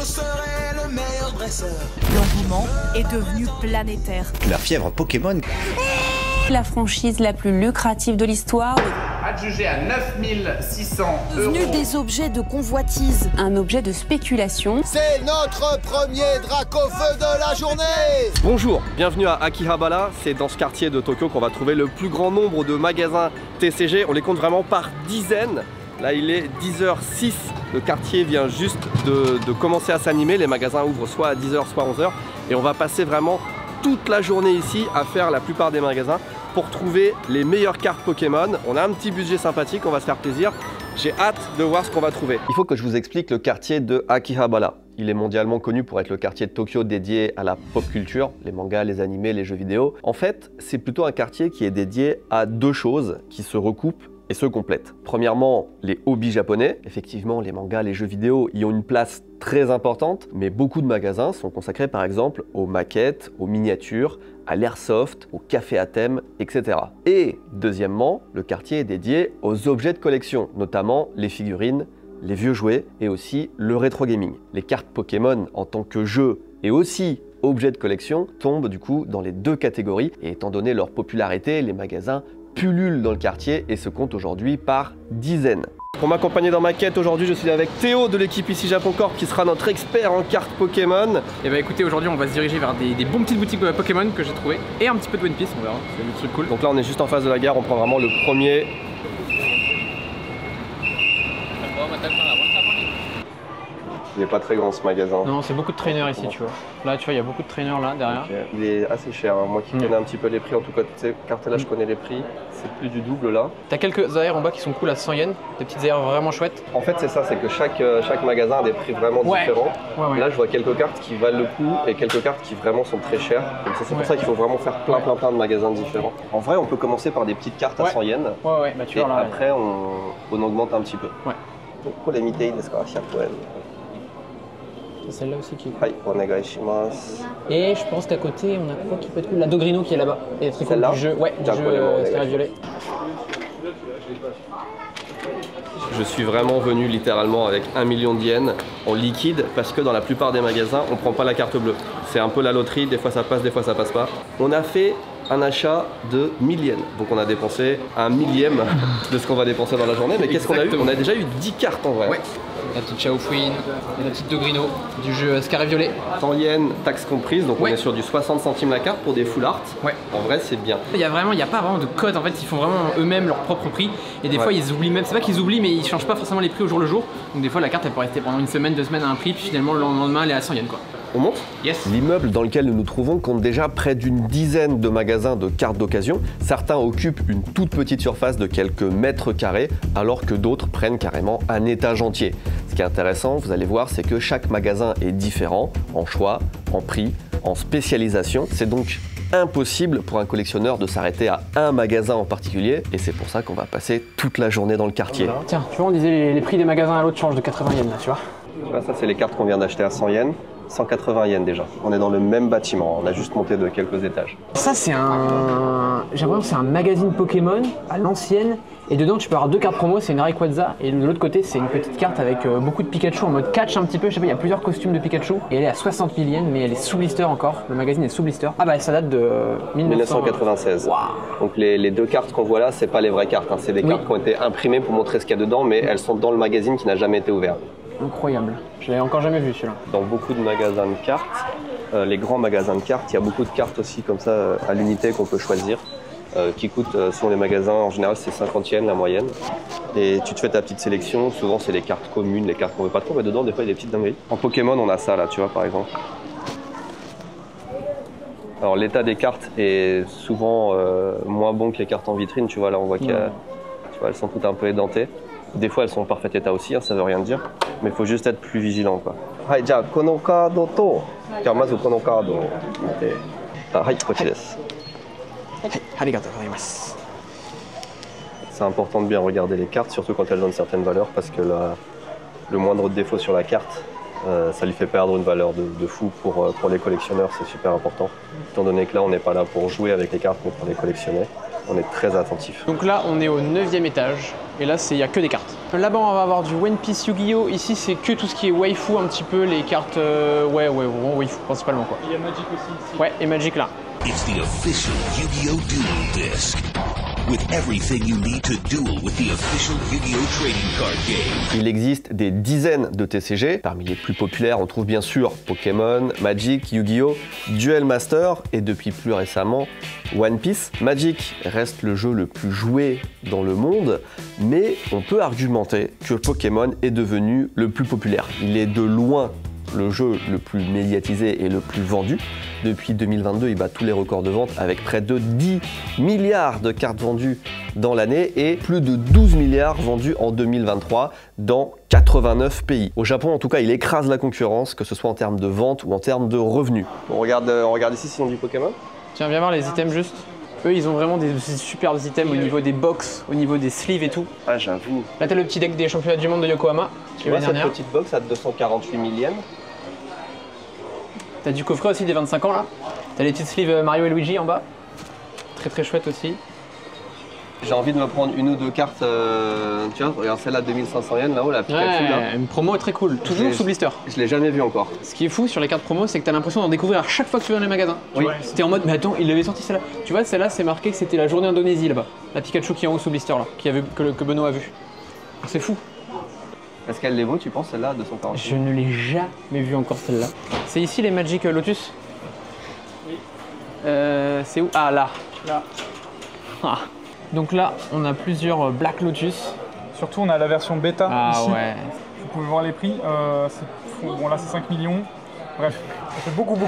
serai le meilleur dresseur. L'engouement est devenu planétaire. La fièvre Pokémon. La franchise la plus lucrative de l'histoire. Adjugé à 9600 €. Devenu des objets de convoitise. Un objet de spéculation. C'est notre premier Dracofeu de la journée. Bonjour, bienvenue à Akihabara. C'est dans ce quartier de Tokyo qu'on va trouver le plus grand nombre de magasins TCG. On les compte vraiment par dizaines. Là, il est 10h06. Le quartier vient juste de commencer à s'animer. Les magasins ouvrent soit à 10h, soit à 11h. Et on va passer vraiment toute la journée ici à faire la plupart des magasins pour trouver les meilleures cartes Pokémon. On a un petit budget sympathique, on va se faire plaisir. J'ai hâte de voir ce qu'on va trouver. Il faut que je vous explique le quartier de Akihabara. Il est mondialement connu pour être le quartier de Tokyo dédié à la pop culture, les mangas, les animés, les jeux vidéo. En fait, c'est plutôt un quartier qui est dédié à deux choses qui se recoupent et se complètent. Premièrement, les hobbies japonais. Effectivement, les mangas, les jeux vidéo y ont une place très importante, mais beaucoup de magasins sont consacrés par exemple aux maquettes, aux miniatures, à l'airsoft, au café à thème, etc. Et deuxièmement, le quartier est dédié aux objets de collection, notamment les figurines, les vieux jouets et aussi le rétro gaming. Les cartes Pokémon en tant que jeu et aussi objets de collection tombent du coup dans les deux catégories, et étant donné leur popularité, les magasins pullulent dans le quartier et se comptent aujourd'hui par dizaines. Pour m'accompagner dans ma quête aujourd'hui, je suis avec Théo de l'équipe ici Japon Corp qui sera notre expert en cartes Pokémon. Et bah écoutez, aujourd'hui on va se diriger vers des bons petites boutiques Pokémon que j'ai trouvé et un petit peu de One Piece, on verra, c'est le truc cool. Donc là on est juste en face de la gare, on prend vraiment le premier. Il n'est pas très grand ce magasin. Non, c'est beaucoup de trainers ici, tu vois. Là, tu vois, il y a beaucoup de trainers là derrière. Okay. Il est assez cher, hein. Moi qui connais un petit peu les prix, en tout cas, ces cartes-là, je connais les prix. C'est plus du double là. T'as quelques aires en bas qui sont cool à 100 yens, des petites aires vraiment chouettes. En fait, c'est ça, c'est que chaque magasin a des prix vraiment différents. Ouais. Là, je vois quelques cartes qui valent le coup et quelques cartes qui vraiment sont très chères. Donc c'est pour ça qu'il faut vraiment faire plein de magasins différents. En vrai, on peut commencer par des petites cartes à 100 yens. Ouais, bah tu vois là. Et après, on augmente un petit peu. Ouais. Donc, pour les mitei, desu ka, 100 yen. Celle-là aussi qui est cool. Hai, onegaishimasu. Et je pense qu'à côté, on a quoi qui peut être cool? La Dogrino qui est là-bas. Et très cool du jeu, ouais, du jeu Scarlet Violet. Je suis vraiment venu littéralement avec 1 million de yens en liquide parce que dans la plupart des magasins, on prend pas la carte bleue. C'est un peu la loterie, des fois ça passe, des fois ça passe pas. On a fait un achat de 1000 yens. Donc on a dépensé un millième de ce qu'on va dépenser dans la journée. Mais qu'est-ce qu'on a eu? On a déjà eu 10 cartes en vrai. Ouais. La petite Chaofuin, la petite Dogrino du jeu Scarlet Violet. 100 yens, taxe comprise, donc on est sur du 60 centimes la carte pour des full art. Ouais. En vrai, c'est bien. Il y a pas vraiment de code, en fait, ils font vraiment eux-mêmes leur propre prix. Et des fois, ils oublient même, c'est pas qu'ils oublient, mais ils changent pas forcément les prix au jour le jour. Donc des fois, la carte, elle peut rester pendant une semaine, 2 semaines à un prix, puis finalement, le lendemain, elle est à 100 yens, quoi. On monte? Yes. L'immeuble dans lequel nous nous trouvons compte déjà près d'une dizaine de magasins de cartes d'occasion. Certains occupent une toute petite surface de quelques mètres carrés, alors que d'autres prennent carrément un étage entier. Ce qui est intéressant, vous allez voir, c'est que chaque magasin est différent en choix, en prix, en spécialisation. C'est donc impossible pour un collectionneur de s'arrêter à un magasin en particulier, et c'est pour ça qu'on va passer toute la journée dans le quartier. Tiens, tu vois, on disait les prix des magasins à l'autre changent de 80 yens là, tu vois. Là, ça c'est les cartes qu'on vient d'acheter à 100 yens. 180 yens déjà. On est dans le même bâtiment, on a juste monté de quelques étages. Ça c'est j'ai l'impression que c'est un magazine Pokémon à l'ancienne, et dedans tu peux avoir 2 cartes promo, c'est une Rayquaza, et de l'autre côté c'est une petite carte avec beaucoup de Pikachu en mode catch un petit peu, je sais pas, il y a plusieurs costumes de Pikachu, et elle est à 60 000 yens, mais elle est sous blister encore, le magazine est sous blister. Ah bah ça date de 1996. Wow. Donc les deux cartes qu'on voit là, c'est pas les vraies cartes, hein. C'est des cartes qui ont été imprimées pour montrer ce qu'il y a dedans, mais elles sont dans le magazine qui n'a jamais été ouvert. Incroyable, je l'avais encore jamais vu celui-là. Dans beaucoup de magasins de cartes, les grands magasins de cartes, il y a beaucoup de cartes aussi comme ça à l'unité qu'on peut choisir, qui coûtent, selon les magasins, en général c'est 50 yens la moyenne. Et tu te fais ta petite sélection, souvent c'est les cartes communes, les cartes qu'on veut pas trop, mais dedans des fois il y a des petites dingueries. En Pokémon on a ça là, tu vois par exemple. Alors l'état des cartes est souvent moins bon que les cartes en vitrine, tu vois là on voit qu'elles sont toutes un peu édentées. Des fois elles sont en parfait état aussi, hein, ça veut rien dire, mais il faut juste être plus vigilant quoi. Hai, ja, kono kado to. Ja, mazu kono kadoを見て。はい、こっちです。C'est important de bien regarder les cartes, surtout quand elles ont une certaine valeur, parce que le moindre défaut sur la carte, ça lui fait perdre une valeur de fou pour les collectionneurs, c'est super important. Étant donné que là on n'est pas là pour jouer avec les cartes, mais pour les collectionner. On est très attentif. Donc là, on est au 9e étage. Et là, il n'y a que des cartes. Là-bas, on va avoir du One Piece Yu-Gi-Oh! Ici, c'est que tout ce qui est waifu, un petit peu, les cartes... ouais, vraiment waifu, principalement, quoi. Il y a Magic aussi ici. Ouais, et Magic là. It's the official Yu-Gi-Oh! Duel Disc. With everything you need to duel with the official Yu-Gi-Oh! Trading Card Game. Il existe des dizaines de TCG. Parmi les plus populaires, on trouve bien sûr Pokémon, Magic, Yu-Gi-Oh!, Duel Master et depuis plus récemment One Piece. Magic reste le jeu le plus joué dans le monde, mais on peut argumenter que Pokémon est devenu le plus populaire. Il est de loin le jeu le plus médiatisé et le plus vendu. Depuis 2022, il bat tous les records de vente avec près de 10 milliards de cartes vendues dans l'année et plus de 12 milliards vendus en 2023 dans 89 pays. Au Japon, en tout cas, il écrase la concurrence, que ce soit en termes de vente ou en termes de revenus. On regarde ici si on dit Pokémon. Tiens, viens voir les items juste. Eux, ils ont vraiment des superbes items au niveau des box, au niveau des sleeves et tout. Ah, j'avoue. Là, t'as le petit deck des championnats du monde de Yokohama. Tu vois cette petite box à 248 000 yens. T'as du coffret aussi des 25 ans là. T'as les petites sleeves Mario et Luigi en bas. Très très chouette aussi. J'ai envie de me prendre une ou deux cartes, tu vois, regarde celle-là 2500 yens là-haut, la Pikachu Ouais, là. une promo très cool, toujours sous blister. Je l'ai jamais vu encore. Ce qui est fou sur les cartes promo, c'est que t'as l'impression d'en découvrir à chaque fois que tu vas dans les magasins. Oui. C'était en mode, mais attends, il avait sorti celle-là. Tu vois, celle-là, c'est marqué que c'était la journée Indonésie là-bas. La Pikachu qui est en haut sous blister là, que Benoît a vu. C'est fou. Est-ce qu'elle les vaut, tu penses, celle-là, 240 Je ne l'ai jamais vu encore celle-là. C'est ici les Magic Lotus? Oui. C'est où? Ah là. Là. Ah. Donc là, on a plusieurs Black Lotus. Surtout, on a la version bêta ici. Ouais. Vous pouvez voir les prix. Bon, là, c'est 5 millions. Bref, ça fait beaucoup.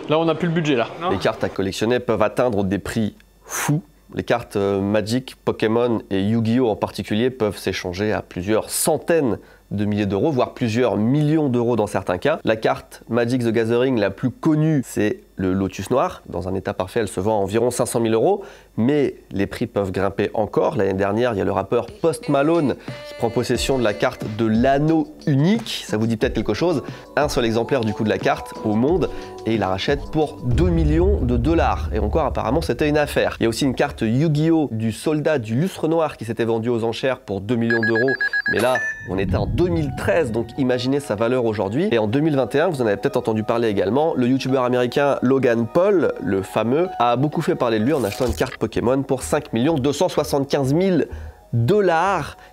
Là, on n'a plus le budget là. Les cartes à collectionner peuvent atteindre des prix fous. Les cartes Magic, Pokémon et Yu-Gi-Oh! En particulier peuvent s'échanger à plusieurs centaines de milliers d'euros, voire plusieurs millions d'euros dans certains cas. La carte Magic the Gathering la plus connue, c'est le Lotus Noir. Dans un état parfait, elle se vend à environ 500 000 euros, mais les prix peuvent grimper encore. L'année dernière, il y a le rappeur Post Malone qui prend possession de la carte de l'anneau unique. Ça vous dit peut-être quelque chose. Un seul exemplaire du coup de la carte au monde et il la rachète pour 2 millions de dollars. Et encore, apparemment, c'était une affaire. Il y a aussi une carte Yu-Gi-Oh! Du soldat du lustre noir qui s'était vendue aux enchères pour 2 millions d'euros. Mais là, on était en 2013, donc imaginez sa valeur aujourd'hui. Et en 2021, vous en avez peut-être entendu parler également, le youtubeur américain Logan Paul, le fameux, a beaucoup fait parler de lui en achetant une carte Pokémon pour 5 275 000 $.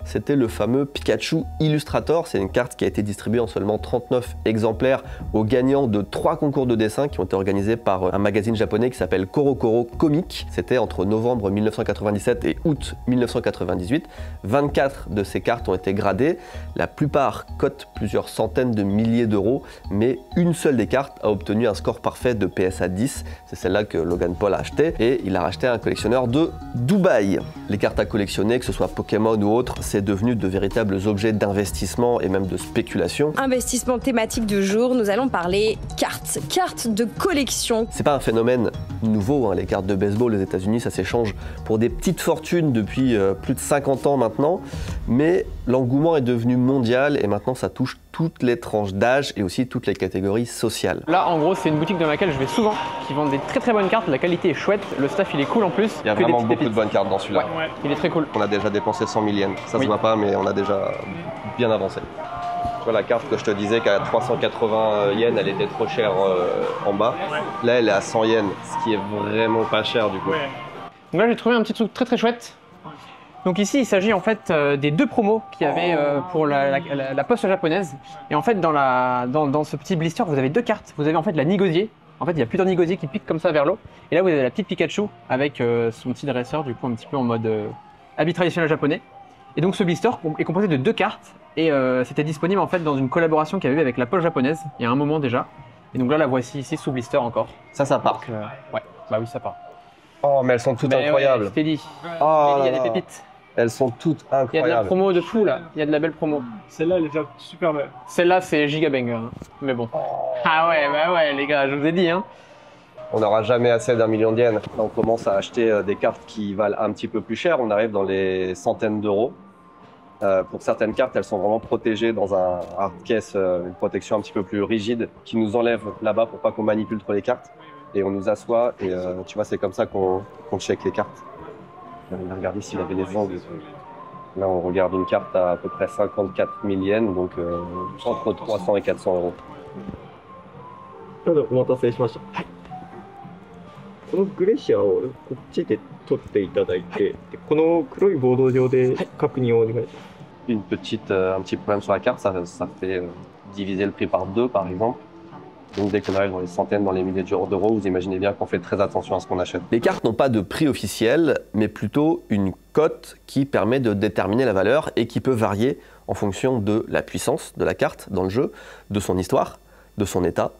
C'était le fameux Pikachu Illustrator. C'est une carte qui a été distribuée en seulement 39 exemplaires aux gagnants de 3 concours de dessin qui ont été organisés par un magazine japonais qui s'appelle CoroCoro Comic. C'était entre novembre 1997 et août 1998. 24 de ces cartes ont été gradées. La plupart cotent plusieurs centaines de milliers d'euros, mais une seule des cartes a obtenu un score parfait de PSA 10. C'est celle-là que Logan Paul a acheté et il a racheté à un collectionneur de Dubaï. Les cartes à collectionner, que ce soit Pokémon ou autre, c'est devenu de véritables objets d'investissement et même de spéculation. Investissement thématique du jour, nous allons parler cartes. Cartes de collection. C'est pas un phénomène nouveau, hein. Les cartes de baseball aux États-Unis, ça s'échange pour des petites fortunes depuis plus de 50 ans maintenant, mais l'engouement est devenu mondial et maintenant ça touche toutes les tranches d'âge et aussi toutes les catégories sociales. Là, en gros, c'est une boutique dans laquelle je vais souvent, qui vend des très bonnes cartes. La qualité est chouette, le staff il est cool en plus. Il y a vraiment beaucoup de bonnes cartes dans celui-là. Ouais, il est très cool. On a déjà dépensé 100 000 yens. Ça se voit pas, mais on a déjà bien avancé. Tu vois la carte que je te disais qu'à 380 yens, elle était trop chère en bas. Là, elle est à 100 yens, ce qui est vraiment pas cher du coup. Donc là, j'ai trouvé un petit truc très chouette. Donc ici, il s'agit en fait des 2 promos qu'il y avait pour la poste japonaise. Et en fait, dans ce petit blister, vous avez 2 cartes. Vous avez en fait la Nigosier. En fait, il y a plusieurs Nigosier qui piquent comme ça vers l'eau. Et là, vous avez la petite Pikachu avec son petit dresseur, du coup, un petit peu en mode habit traditionnel japonais. Et donc, ce blister est composé de 2 cartes. Et c'était disponible en fait dans une collaboration qu'il y avait eu avec la poste japonaise, il y a un moment déjà. Et donc là, la voici ici sous blister encore. Ça part. Donc, ouais, bah oui, ça part. Oh, mais elles sont toutes incroyables. Ouais, je t'ai dit. Oh, il y a des pépites. Elles sont toutes incroyables. Il y a de la promo de fou là, il y a de la belle promo. Celle-là, elle est déjà super belle. Celle-là, c'est giga banger, hein. Mais bon. Ah ouais, bah ouais, les gars, je vous ai dit, hein. On n'aura jamais assez d'1 million de yens. Là, on commence à acheter des cartes qui valent un petit peu plus cher. On arrive dans les centaines d'euros. Pour certaines cartes, elles sont vraiment protégées dans un hard case, une protection un petit peu plus rigide qui nous enlève là-bas pour pas qu'on manipule trop les cartes. Et on nous assoit et tu vois, c'est comme ça qu'on check les cartes. Regardez s'il avait les angles. Là, on regarde une carte à peu près 54 000 yens, donc entre 300 et 400 euros. お待たせしました。はい。このグレシアをこっちで取っていただいて、でこの黒いボード上で確認をお願いします。Un petit problème sur la carte, ça fait diviser le prix par 2 par exemple. Donc dès qu'on arrive dans les centaines, dans les milliers d'euros, vous imaginez bien qu'on fait très attention à ce qu'on achète. Les cartes n'ont pas de prix officiel, mais plutôt une cote qui permet de déterminer la valeur et qui peut varier en fonction de la puissance de la carte dans le jeu, de son histoire, de son état,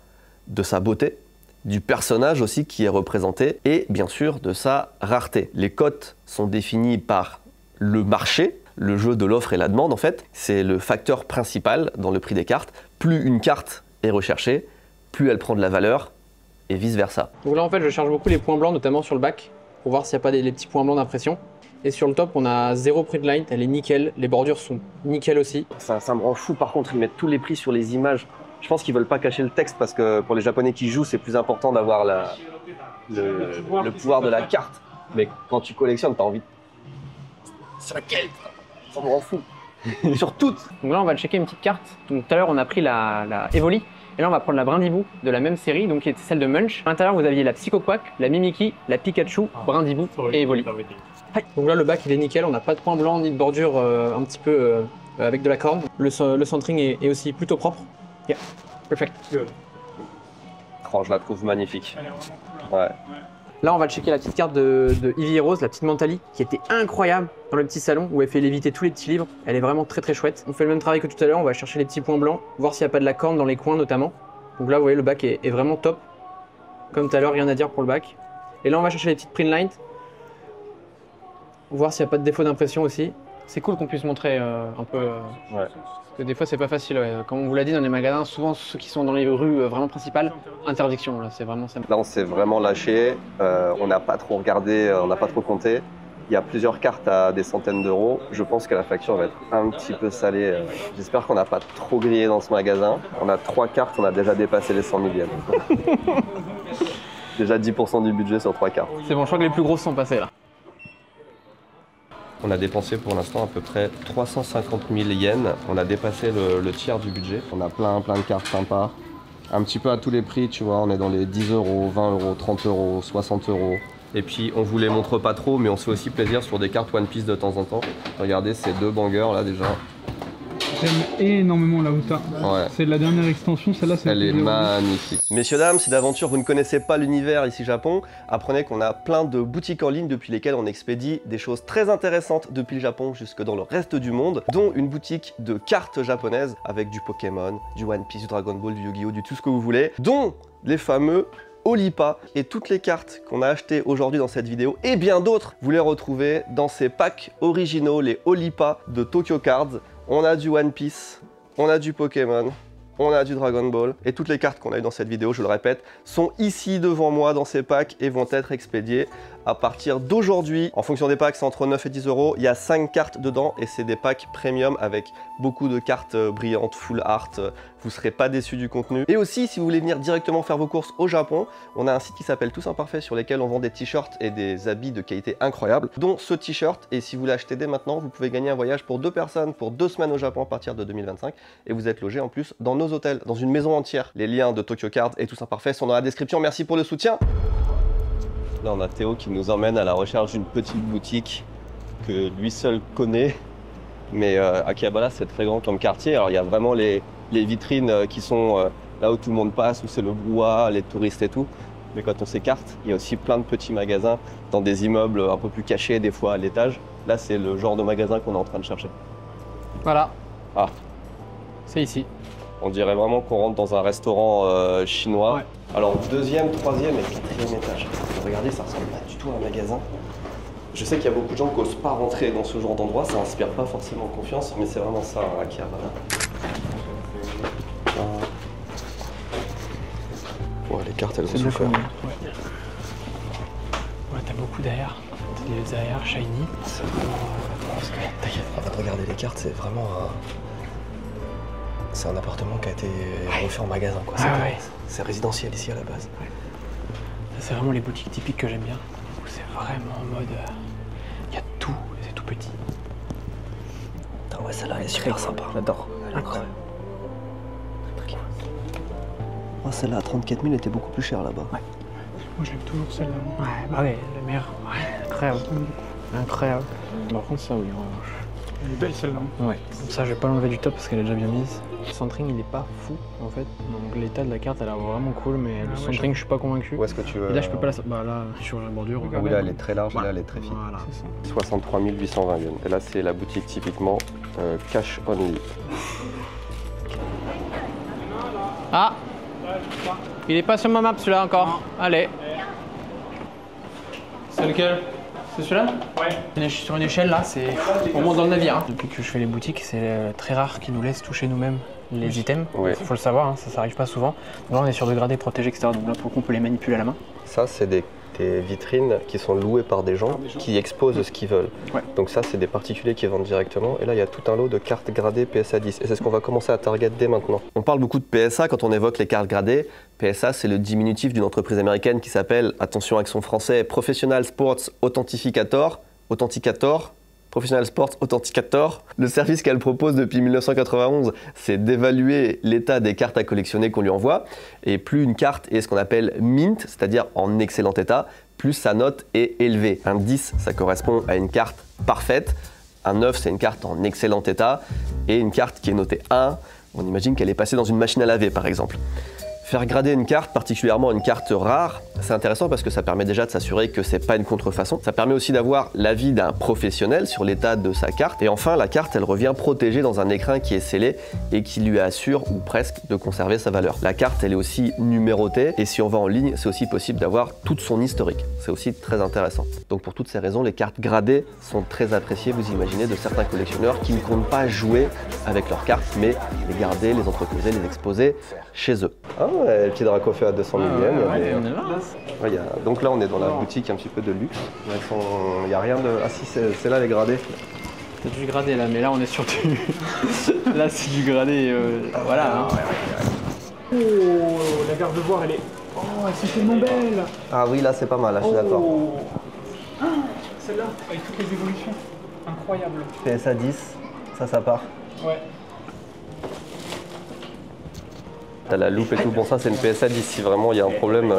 de sa beauté, du personnage aussi qui est représenté et bien sûr de sa rareté. Les cotes sont définies par le marché, le jeu de l'offre et la demande en fait. C'est le facteur principal dans le prix des cartes. Plus une carte est recherchée, plus elle prend de la valeur et vice versa. Donc là en fait je charge beaucoup les points blancs, notamment sur le bac, pour voir s'il n'y a pas les petits points blancs d'impression. Et sur le top on a 0 prix de line, elle est nickel, les bordures sont nickel aussi. Ça me rend fou par contre, ils mettent tous les prix sur les images. Je pense qu'ils veulent pas cacher le texte parce que pour les Japonais qui jouent, c'est plus important d'avoir le pouvoir de la carte. Mais quand tu collectionnes, t'as envie de... C'est laquelle? Ça me rend fou. Sur toutes. Donc là on va checker une petite carte. Donc tout à l'heure on a pris la Evoli. Et là on va prendre la Brindibou de la même série, donc qui était celle de Munch. À l'intérieur vous aviez la Psycho Quack, la Mimikyu, la Pikachu, Brindibou et Evoli. Donc là le bac il est nickel, on n'a pas de points blancs ni de bordure un petit peu avec de la corne. Le centering est aussi plutôt propre. Yeah, perfect. Oh, je la trouve magnifique. Ouais. Là on va checker la petite carte de Eevee Rose, la petite Mentali, qui était incroyable dans le petit salon où elle fait léviter tous les petits livres. Elle est vraiment très très chouette. On fait le même travail que tout à l'heure, on va chercher les petits points blancs, voir s'il n'y a pas de la corne dans les coins notamment. Donc là vous voyez le bac est vraiment top. Comme tout à l'heure, rien à dire pour le bac. Et là on va chercher les petites print lines. Voir s'il n'y a pas de défaut d'impression aussi. C'est cool qu'on puisse montrer un peu... Ouais. Parce que des fois c'est pas facile, ouais. Comme on vous l'a dit dans les magasins, souvent ceux qui sont dans les rues vraiment principales, interdiction, là c'est vraiment ça. Là on s'est vraiment lâché, on n'a pas trop regardé, on n'a pas trop compté. Il y a plusieurs cartes à des centaines d'euros. Je pense que la facture va être un petit peu salée. J'espère qu'on n'a pas trop grillé dans ce magasin. On a 3 cartes, on a déjà dépassé les 100 000 yens. Déjà 10% du budget sur 3 cartes. C'est bon, je crois que les plus grosses sont passées là. On a dépensé pour l'instant à peu près 350 000 yens. On a dépassé le tiers du budget. On a plein de cartes sympas. Un petit peu à tous les prix, tu vois. On est dans les 10 euros, 20 euros, 30 euros, 60 euros. Et puis on vous les montre pas trop, mais on se fait aussi plaisir sur des cartes One Piece de temps en temps. Regardez ces 2 bangers là déjà. J'aime énormément la Uta. Ouais. C'est la dernière extension, celle-là c'est... Elle est magnifique. Messieurs, dames, si d'aventure vous ne connaissez pas l'univers ici Japon, apprenez qu'on a plein de boutiques en ligne depuis lesquelles on expédie des choses très intéressantes depuis le Japon jusque dans le reste du monde, dont une boutique de cartes japonaises avec du Pokémon, du One Piece, du Dragon Ball, du Yu-Gi-Oh, du tout ce que vous voulez, dont les fameux Olipa. Et toutes les cartes qu'on a achetées aujourd'hui dans cette vidéo et bien d'autres, vous les retrouvez dans ces packs originaux, les Olipa de Tokyo Cards. On a du One Piece, on a du Pokémon, on a du Dragon Ball. Et toutes les cartes qu'on a eues dans cette vidéo, je le répète, sont ici devant moi dans ces packs et vont être expédiées à partir d'aujourd'hui. En fonction des packs, c'est entre 9 et 10 euros. Il y a 5 cartes dedans et c'est des packs premium avec beaucoup de cartes brillantes, full art. Vous ne serez pas déçus du contenu. Et aussi, si vous voulez venir directement faire vos courses au Japon, on a un site qui s'appelle Tous Imparfaits sur lesquels on vend des t-shirts et des habits de qualité incroyable, dont ce t-shirt. Et si vous l'achetez dès maintenant, vous pouvez gagner un voyage pour 2 personnes pour 2 semaines au Japon à partir de 2025. Et vous êtes logé en plus dans nos hôtels, dans une maison entière. Les liens de Tokyo Cards et Tous Imparfaits sont dans la description. Merci pour le soutien. Là, on a Théo qui nous emmène à la recherche d'une petite boutique que lui seul connaît. Mais Akihabara, c'est très grand comme quartier. Alors, il y a vraiment les vitrines qui sont là où tout le monde passe, où c'est le brouhaha, les touristes et tout. Mais quand on s'écarte, il y a aussi plein de petits magasins dans des immeubles un peu plus cachés, des fois à l'étage. Là, c'est le genre de magasin qu'on est en train de chercher. Voilà. Ah. C'est ici. On dirait vraiment qu'on rentre dans un restaurant chinois. Ouais. Alors, 2e, 3e et 4e étage. Regardez, ça ressemble pas du tout à un magasin. Je sais qu'il y a beaucoup de gens qui n'osent pas rentrer dans ce genre d'endroit, ça inspire pas forcément confiance, mais c'est vraiment ça, Akihabara. Ouais, les cartes, elles ont souffert. Ouais, t'as beaucoup d'air. T'as des air shiny. C'est vraiment... T'inquiète. Regardez les cartes, c'est vraiment c'est un appartement qui a été refait en magasin, quoi. C'est résidentiel ici à la base. Ouais. C'est vraiment les boutiques typiques que j'aime bien. C'est vraiment en mode... Il y a celle-là elle est super sympa. J'adore. Incroyable. Oh, celle-là à 34 000 était beaucoup plus chère là-bas. Moi j'aime toujours celle-là. Ouais, bah ouais, la meilleure. Ouais, incroyable. Incroyable. Par contre, ça, oui. Elle est belle celle-là. Ouais. Ça, je vais pas l'enlever du top parce qu'elle est déjà bien mise. Le centering, il est pas fou en fait. Donc l'état de la carte, elle a l'air vraiment cool, mais le centering, je suis pas convaincu. Où est-ce que tu veux? Et là, je peux pas la. Bah là, sur la bordure. Oui, là, elle est très large, voilà. Et là, elle est très fine. Voilà. 63 820 yens. Et là, c'est la boutique typiquement cash only. Ah! Il est pas sur ma map celui-là encore. Allez. C'est lequel? C'est celui-là? Ouais. Sur une échelle là, c'est on monte dans le navire. Hein. Depuis que je fais les boutiques, c'est très rare qu'ils nous laissent toucher nous-mêmes les items. Ouais. Faut le savoir, hein, ça arrive pas souvent. Donc là on est sur des gradés protégés, etc. Donc là pour le coup on peut les manipuler à la main. Ça, c'est des vitrines qui sont louées par des gens qui exposent ce qu'ils veulent. Ouais. Donc ça, c'est des particuliers qui vendent directement. Et là, il y a tout un lot de cartes gradées PSA 10. Et c'est ce qu'on va commencer à target dès maintenant. On parle beaucoup de PSA quand on évoque les cartes gradées. PSA, c'est le diminutif d'une entreprise américaine qui s'appelle, attention avec son français, Professional Sports Authenticator. Professional Sports Authenticator. Le service qu'elle propose depuis 1991, c'est d'évaluer l'état des cartes à collectionner qu'on lui envoie. Et plus une carte est ce qu'on appelle mint, c'est-à-dire en excellent état, plus sa note est élevée. Un 10, ça correspond à une carte parfaite. Un 9, c'est une carte en excellent état. Et une carte qui est notée 1, on imagine qu'elle est passée dans une machine à laver par exemple. Faire grader une carte, particulièrement une carte rare, c'est intéressant parce que ça permet déjà de s'assurer que c'est pas une contrefaçon. Ça permet aussi d'avoir l'avis d'un professionnel sur l'état de sa carte. Et enfin, la carte, elle revient protégée dans un écrin qui est scellé et qui lui assure, ou presque, de conserver sa valeur. La carte, elle est aussi numérotée et si on va en ligne, c'est aussi possible d'avoir toute son historique. C'est aussi très intéressant. Donc pour toutes ces raisons, les cartes gradées sont très appréciées, vous imaginez, de certains collectionneurs qui ne comptent pas jouer avec leurs cartes, mais les garder, les entreposer, les exposer chez eux. Ah ouais, le petit Draco fait à 200 000 yens. Donc là, on est dans la boutique un petit peu de luxe. Il n'y a rien de... Ah si, c'est là les gradés. C'est du gradé là, mais là on est sur du... là c'est du gradé, voilà. Hein. Oh, la garde-voir, elle est... Oh, c'est tellement belle. Ah oui, là c'est pas mal, là, je suis d'accord. Ah, celle-là, avec toutes les évolutions. Incroyable. PSA 10, ça part. Ouais. T'as la loupe et tout, bon ça c'est une PSA 10, si vraiment il y a un problème...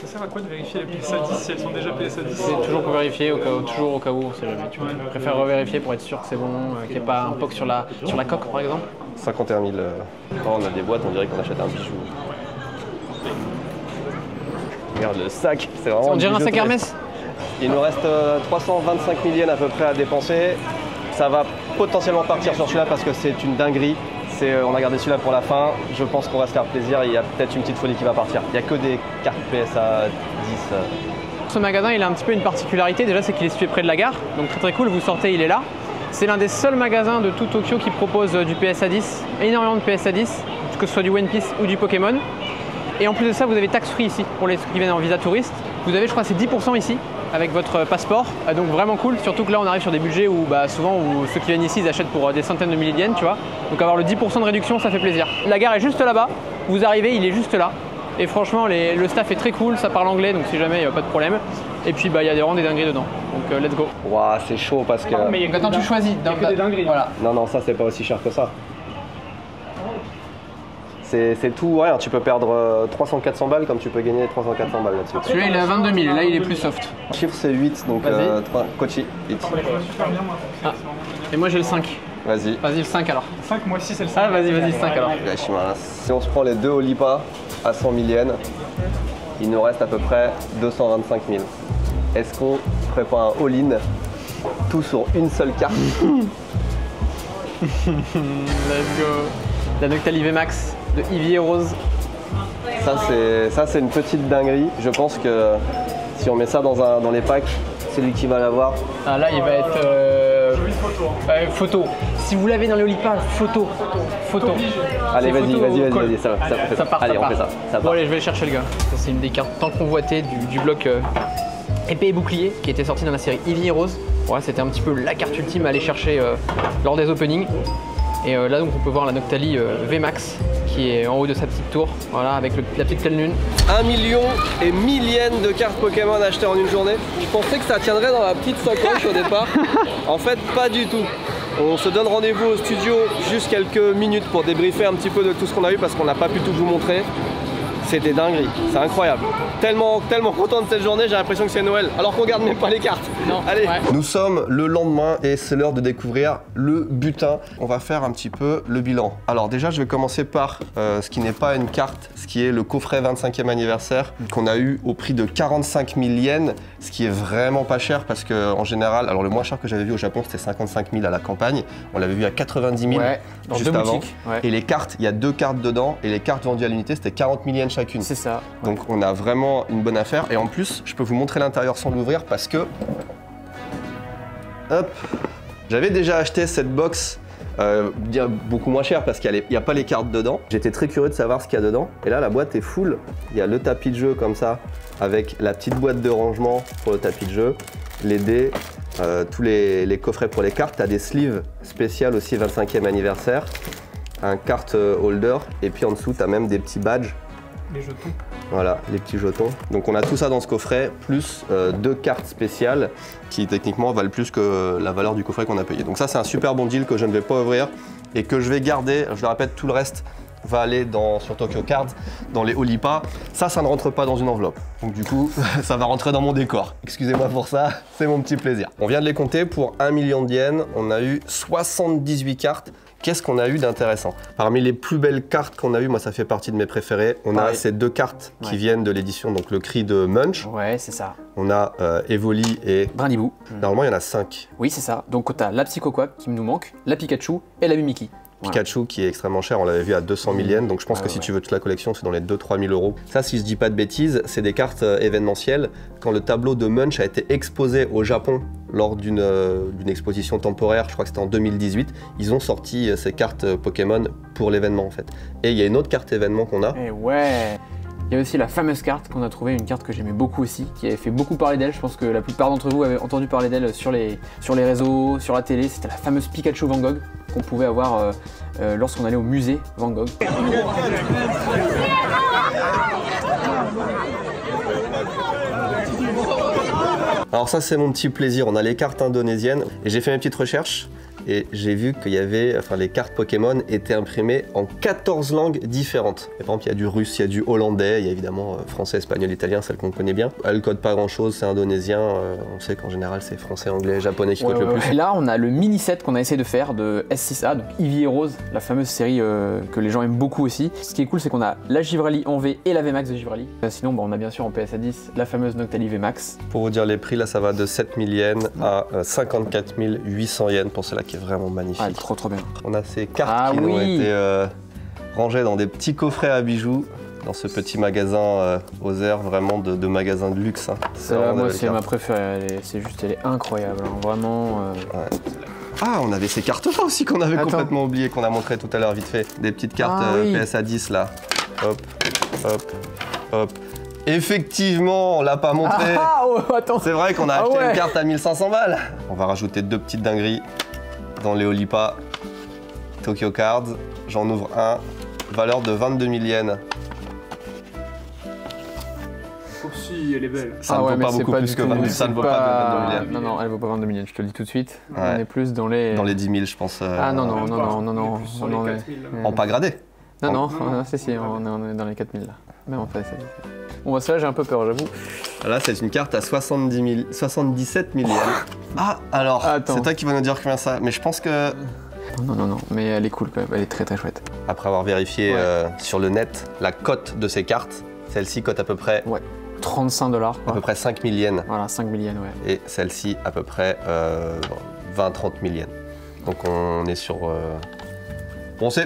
Ça sert à quoi de vérifier les PSA 10 si elles sont déjà PSA 10? C'est toujours pour vérifier, toujours au cas où, on sait jamais. Tu préfères revérifier pour être sûr que c'est bon, qu'il n'y ait pas un POC sur la coque par exemple? 51 000. Quand on a des boîtes, on dirait qu'on achète un bijou. Regarde le sac, c'est vraiment... On dirait un sac Hermès? Il nous reste 325 000 yens à peu près à dépenser. Ça va potentiellement partir sur celui-là parce que c'est une dinguerie. On a gardé celui-là pour la fin. Je pense qu'on va se faire plaisir. Il y a peut-être une petite folie qui va partir. Il n'y a que des cartes PSA 10. Ce magasin, il a un petit peu une particularité. Déjà, c'est qu'il est situé près de la gare. Donc très très cool. Vous sortez, il est là. C'est l'un des seuls magasins de tout Tokyo qui propose du PSA 10. Énormément de PSA 10, que ce soit du One Piece ou du Pokémon. Et en plus de ça, vous avez tax free ici pour les qui viennent en visa touriste. Vous avez, je crois, c'est 10% ici avec votre passeport. Donc vraiment cool, surtout que là on arrive sur des budgets où souvent ceux qui viennent ici ils achètent pour des centaines de milliers de yens, tu vois. Donc avoir le 10% de réduction, ça fait plaisir. La gare est juste là-bas, vous arrivez, il est juste là. Et franchement, le staff est très cool, ça parle anglais, donc si jamais il n'y a pas de problème. Et puis il y a vraiment des dingueries dedans, donc let's go. Waouh, c'est chaud parce que... Non, mais attends, tu choisis. Il y a que des dingueries. Voilà. Non, ça c'est pas aussi cher que ça. C'est tout rien, tu peux perdre 300-400 balles comme tu peux gagner 300-400 balles là-dessus. Celui-là il est à 22 000, là il est plus soft. Le chiffre c'est 8, donc Kochi, 8. Ah. Et moi j'ai le 5. Vas-y. Vas-y le 5 alors. 5, moi aussi c'est le 5. Ah vas-y le 5 alors. Si on se prend les deux Olipa à 100 000 yens, il nous reste à peu près 225 000. Est-ce qu'on ferait pas un all-in, tout sur une seule carte? Let's go. La Noctali VMAX de Eevee et Rose. Ça c'est une petite dinguerie. Je pense que si on met ça dans les packs, celui qui va l'avoir. Ah là il va être photo. Si vous l'avez dans les Olipa, photo. Allez vas-y, ça part. Allez on fait ça. Bon allez je vais aller chercher le gars. C'est une des cartes tant convoitées du bloc épée et bouclier qui était sorti dans la série Eevee et Rose. Ouais, c'était un petit peu la carte ultime à aller chercher lors des openings. Et là donc on peut voir la Noctali VMAX qui est en haut de sa petite tour, voilà, avec la petite pleine lune. 1 million et 1000 yens de cartes Pokémon achetées en une journée. Je pensais que ça tiendrait dans la petite sacoche au départ. En fait pas du tout. On se donne rendez-vous au studio juste quelques minutes pour débriefer un petit peu de tout ce qu'on a eu parce qu'on n'a pas pu tout vous montrer. C'était dinguerie, c'est incroyable. Tellement content de cette journée, j'ai l'impression que c'est Noël, alors qu'on garde même pas les cartes. Non. Allez, Ouais. nous sommes le lendemain et c'est l'heure de découvrir le butin. On va faire un petit peu le bilan. Alors déjà, je vais commencer par ce qui n'est pas une carte, ce qui est le coffret 25e anniversaire qu'on a eu au prix de 45 000 yens, ce qui est vraiment pas cher parce que en général, alors le moins cher que j'avais vu au Japon, c'était 55 000 à la campagne. On l'avait vu à 90 000 dans juste deux avant. boutiques. Ouais. Et les cartes, il y a 2 cartes dedans et les cartes vendues à l'unité, c'était 40 000 yens chacune. C'est ça. Donc on a vraiment une bonne affaire et en plus je peux vous montrer l'intérieur sans l'ouvrir parce que hop, j'avais déjà acheté cette box bien beaucoup moins cher parce qu'il n'y a pas les cartes dedans. J'étais très curieux de savoir ce qu'il y a dedans et là la boîte est full. Il y a le tapis de jeu comme ça avec la petite boîte de rangement pour le tapis de jeu, les dés, tous les coffrets pour les cartes. Tu as des sleeves spéciales aussi 25e anniversaire, un carte holder et puis en dessous tu as même des petits badges. Les jetons. Voilà, les petits jetons. Donc on a tout ça dans ce coffret, plus 2 cartes spéciales qui techniquement valent plus que la valeur du coffret qu'on a payé. Donc ça c'est un super bon deal que je ne vais pas ouvrir et que je vais garder. Je le répète, tout le reste va aller sur Tokyo Cards, dans les Olipa. Ça ne rentre pas dans une enveloppe. Donc du coup, ça va rentrer dans mon décor. Excusez-moi pour ça, c'est mon petit plaisir. On vient de les compter pour 1 million de yens. On a eu 78 cartes. Qu'est-ce qu'on a eu d'intéressant? Parmi les plus belles cartes qu'on a eues, moi ça fait partie de mes préférées, on a ces 2 cartes qui viennent de l'édition, donc le cri de Munch. Ouais, c'est ça. On a Evoli et Brindibou. Normalement il y en a 5. Oui, c'est ça. Donc tu as la Psycho Quack qui nous manque, la Pikachu et la Mimikyu. Pikachu qui est extrêmement cher, on l'avait vu à 200 000 yens, donc je pense que si tu veux toute la collection, c'est dans les 2-3 000 euros. Ça, si je dis pas de bêtises, c'est des cartes événementielles. Quand le tableau de Munch a été exposé au Japon lors d'une exposition temporaire, je crois que c'était en 2018, ils ont sorti ces cartes Pokémon pour l'événement en fait. Et il y a une autre carte événement qu'on a. Et ouais. Il y a aussi la fameuse carte qu'on a trouvée, une carte que j'aimais beaucoup aussi, qui avait fait beaucoup parler d'elle. Je pense que la plupart d'entre vous avaient entendu parler d'elle sur les réseaux, sur la télé. C'était la fameuse Pikachu Van Gogh qu'on pouvait avoir lorsqu'on allait au musée Van Gogh. Alors ça c'est mon petit plaisir, on a les cartes indonésiennes et j'ai fait mes petites recherches et j'ai vu qu'il y avait, les cartes Pokémon étaient imprimées en 14 langues différentes. Et par exemple il y a du russe, il y a du hollandais, il y a évidemment français, espagnol, italien, celle qu'on connaît bien. Elle code pas grand chose, c'est indonésien, on sait qu'en général c'est français, anglais, japonais qui codent le plus. Et là on a le mini set qu'on a essayé de faire de S6A, donc Eevee et Rose, la fameuse série que les gens aiment beaucoup aussi. Ce qui est cool c'est qu'on a la Givrali en V et la VMAX de Givrali. Sinon on a bien sûr en PSA 10 la fameuse Noctali VMAX. Pour vous dire les prix, là ça va de 7 000 yens à 54 800 yens pour celle-là qui est vraiment magnifique. Ah, trop bien. On a ces cartes qui ont été rangées dans des petits coffrets à bijoux dans ce petit magasin aux airs vraiment de magasin de luxe. Hein. Celle-là, moi c'est ma préférée, elle est incroyable, hein. Vraiment. Ah, on avait ces cartes-là aussi qu'on avait complètement oublié, qu'on a montré tout à l'heure vite fait. Des petites cartes PSA 10 là. Hop, hop, hop. Effectivement, on l'a pas montré. C'est vrai qu'on a acheté une carte à 1500 balles. On va rajouter 2 petites dingueries dans les Olipa Tokyo Cards. J'en ouvre un, valeur de 22 000 yens. Oh si, elle est belle. Ça ne vaut pas beaucoup plus que 22 000. Ça ne vaut pas 22 000 yens. Non, elle vaut pas 22 000 yens, je te le dis tout de suite. On est plus dans les... Dans les 10 000, je pense. Ah non. En pas gradé. Non, si, on est dans les 4000 là. Mais en fait, bon, bah, ça, j'ai un peu peur, j'avoue. Là, c'est une carte à 77 000 yens. Ah, alors, c'est toi qui vas nous dire combien ça. Mais je pense que. Non, mais elle est cool quand même, elle est très très chouette. Après avoir vérifié sur le net la cote de ces cartes, celle-ci cote à peu près. 35 $. À peu près 5 000 yens. Voilà, 5 000 yens, ouais. Et celle-ci, à peu près 20-30 000 yens. Donc, on est sur.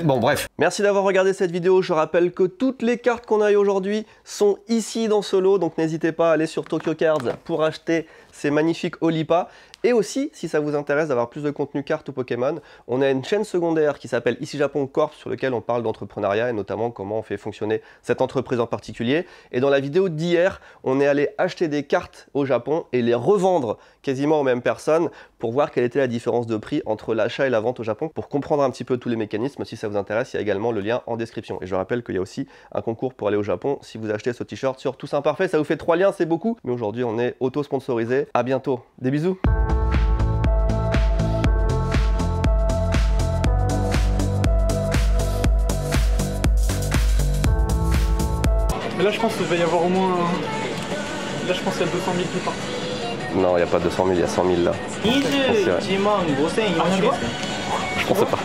Bon, bref. Merci d'avoir regardé cette vidéo. Je rappelle que toutes les cartes qu'on a eues aujourd'hui sont ici dans ce lot. Donc n'hésitez pas à aller sur Tokyo Cards pour acheter ces magnifiques Olipa. Et aussi, si ça vous intéresse d'avoir plus de contenu cartes ou Pokémon, on a une chaîne secondaire qui s'appelle Ici Japon Corp sur lequel on parle d'entrepreneuriat et notamment comment on fait fonctionner cette entreprise en particulier. Et dans la vidéo d'hier, on est allé acheter des cartes au Japon et les revendre quasiment aux mêmes personnes pour voir quelle était la différence de prix entre l'achat et la vente au Japon. Pour comprendre un petit peu tous les mécanismes, si ça vous intéresse, il y a également le lien en description. Et je rappelle qu'il y a aussi un concours pour aller au Japon si vous achetez ce t-shirt sur Tous Imparfaits. Ça vous fait 3 liens, c'est beaucoup. Mais aujourd'hui, on est auto-sponsorisé. À bientôt. Des bisous. Mais là, je pense qu'il va y avoir au moins. Là, je pense qu'il y a 200 000 qui partent. Non, il n'y a pas 200 000, il y a 100 000 là. 21万5400円。Je pensais pas.